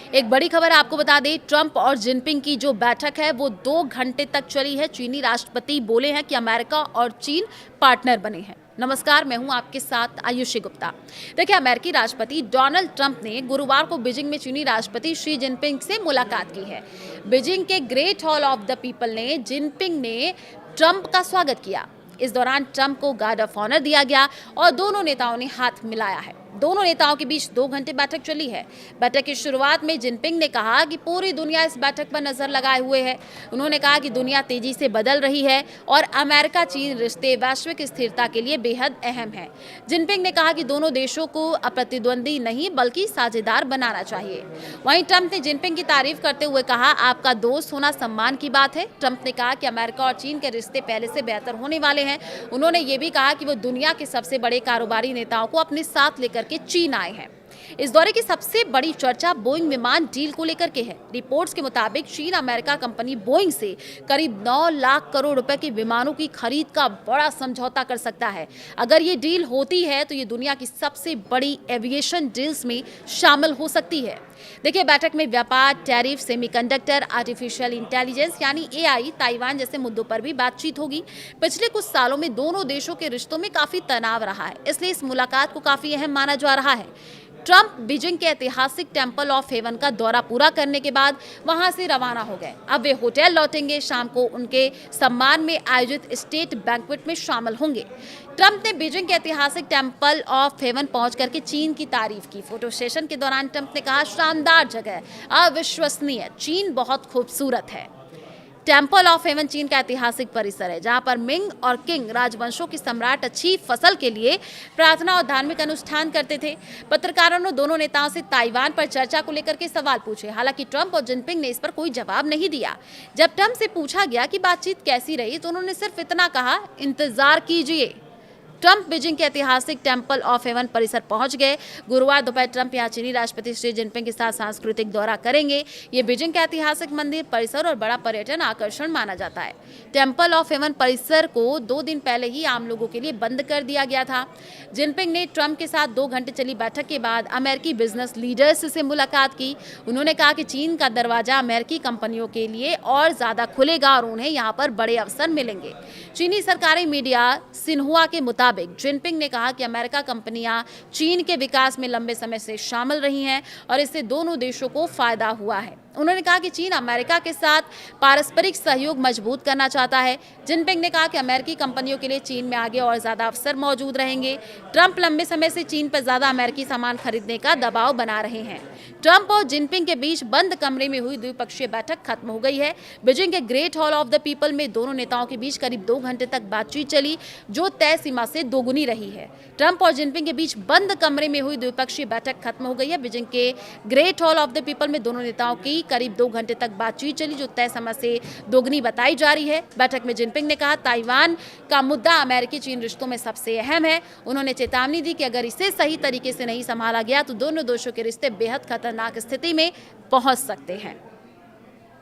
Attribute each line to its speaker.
Speaker 1: एक बड़ी खबर आपको बता दें, ट्रंप और जिनपिंग की जो बैठक है वो 2 घंटे तक चली है। चीनी राष्ट्रपति बोले हैं कि अमेरिका और चीन पार्टनर बने हैं। नमस्कार, मैं हूं आपके साथ आयुषी गुप्ता। देखिए, अमेरिकी राष्ट्रपति डोनाल्ड ट्रंप ने गुरुवार को बीजिंग में चीनी राष्ट्रपति शी जिनपिंग से मुलाकात की है। बीजिंग के great hall of the people ने जिनपिंग ने ट्रंप का स्वागत किया। इस दौरान ट्रंप को गार्ड ऑफ ऑनर दिया गया और दोनों नेताओं ने हाथ मिलाया है। दोनों नेताओं के बीच 2 घंटे बैठक चली है। बैठक की शुरुआत में जिनपिंग ने कहा कि पूरी दुनिया इस बैठक पर नजर लगाए हुए है। उन्होंने कहा कि दुनिया तेजी से बदल रही है और अमेरिका चीन रिश्ते वैश्विक स्थिरता के लिए बेहद अहम है। जिनपिंग ने कहा कि दोनों देशों को प्रतिद्वंदी नहीं बल्कि साझेदार बनाना चाहिए। वहीं ट्रंप ने जिनपिंग की तारीफ करते हुए कहा, आपका दोस्त होना सम्मान की बात है। ट्रंप ने कहा कि अमेरिका और चीन के रिश्ते पहले से बेहतर होने वाले हैं। उन्होंने ये भी कहा कि वो दुनिया के सबसे बड़े कारोबारी नेताओं को अपने साथ लेकर के चीन आए हैं। इस दौरे की सबसे बड़ी चर्चा बोइंग विमान डील को लेकर के है। रिपोर्ट्स के मुताबिक चीन अमेरिका कंपनी बोइंग से करीब 9 लाख करोड़ रुपए के विमानों की खरीद का बड़ा समझौता कर सकता है। अगर ये डील होती है तो ये दुनिया की सबसे बड़ी एविएशन डील्स में शामिल हो सकती है। देखिए, बैठक में व्यापार, टैरिफ, सेमीकंडक्टर, आर्टिफिशियल इंटेलिजेंस यानी एआई, ताइवान जैसे मुद्दों पर भी बातचीत होगी। पिछले कुछ सालों में दोनों देशों के रिश्तों में काफी तनाव रहा है, इसलिए इस मुलाकात को काफी अहम माना जा रहा है। ट्रंप बीजिंग के ऐतिहासिक टेंपल ऑफ हेवन का दौरा पूरा करने के बाद वहां से रवाना हो गए। अब वे होटल लौटेंगे। शाम को उनके सम्मान में आयोजित स्टेट बैंक्वेट में शामिल होंगे। ट्रंप ने बीजिंग के ऐतिहासिक टेंपल ऑफ हेवन पहुंच करके चीन की तारीफ की। फोटो सेशन के दौरान ट्रंप ने कहा, शानदार जगह, अविश्वसनीय, चीन बहुत खूबसूरत है। टेंपल ऑफ हेवन चीन का ऐतिहासिक परिसर है जहां पर मिंग और किंग राजवंशों की सम्राट अच्छी फसल के लिए प्रार्थना और धार्मिक अनुष्ठान करते थे। पत्रकारों ने दोनों नेताओं से ताइवान पर चर्चा को लेकर के सवाल पूछे। हालांकि ट्रंप और जिनपिंग ने इस पर कोई जवाब नहीं दिया। जब ट्रंप से पूछा गया कि बातचीत कैसी रही तो उन्होंने सिर्फ इतना कहा, इंतजार कीजिए। ट्रंप बीजिंग के ऐतिहासिक टेंपल ऑफ हेवन परिसर पहुंच गए। गुरुवार दोपहर ट्रंप यहां चीनी राष्ट्रपति शी जिनपिंग के साथ सांस्कृतिक दौरा करेंगे। ये बीजिंग का ऐतिहासिक मंदिर परिसर और बड़ा पर्यटन आकर्षण माना जाता है। टेंपल ऑफ हेवन परिसर को 2 दिन पहले ही आम लोगों के लिए बंद कर दिया गया था। जिनपिंग ने ट्रंप के साथ 2 घंटे चली बैठक के बाद अमेरिकी बिजनेस लीडर्स से मुलाकात की। उन्होंने कहा कि चीन का दरवाजा अमेरिकी कंपनियों के लिए और ज्यादा खुलेगा और उन्हें यहाँ पर बड़े अवसर मिलेंगे। चीनी सरकारी मीडिया सिन्हुआ के मुताबिक जिनपिंग ने कहा कि अमेरिका कंपनियां चीन के विकास में लंबे समय से शामिल रही हैं और इससे दोनों देशों को फायदा हुआ है। उन्होंने कहा कि चीन अमेरिका के साथ पारस्परिक सहयोग मजबूत करना चाहता है। जिनपिंग ने कहा कि अमेरिकी कंपनियों के लिए चीन में आगे और ज्यादा अवसर मौजूद रहेंगे। ट्रंप लंबे समय से चीन पर ज्यादा अमेरिकी सामान खरीदने का दबाव बना रहे हैं। ट्रंप और जिनपिंग के बीच बंद कमरे में हुई द्विपक्षीय बैठक खत्म हो गई है। बीजिंग के great hall of the people में दोनों नेताओं के बीच करीब 2 घंटे तक बातचीत चली, जो तय सीमा से दोगुनी रही है। ट्रंप और जिनपिंग के बीच बंद कमरे में हुई द्विपक्षीय बैठक खत्म हो गई है। बीजिंग के great hall of the people में दोनों नेताओं की करीब 2 घंटे तक बातचीत चली, जो तय समय से दोगुनी बताई जा रही है। बैठक में जिनपिंग ने कहा, ताइवान का मुद्दा अमेरिकी चीन रिश्तों में सबसे अहम है। उन्होंने चेतावनी दी कि अगर इसे सही तरीके से नहीं संभाला गया तो दोनों देशों के रिश्ते बेहद खतरनाक स्थिति में पहुंच सकते हैं।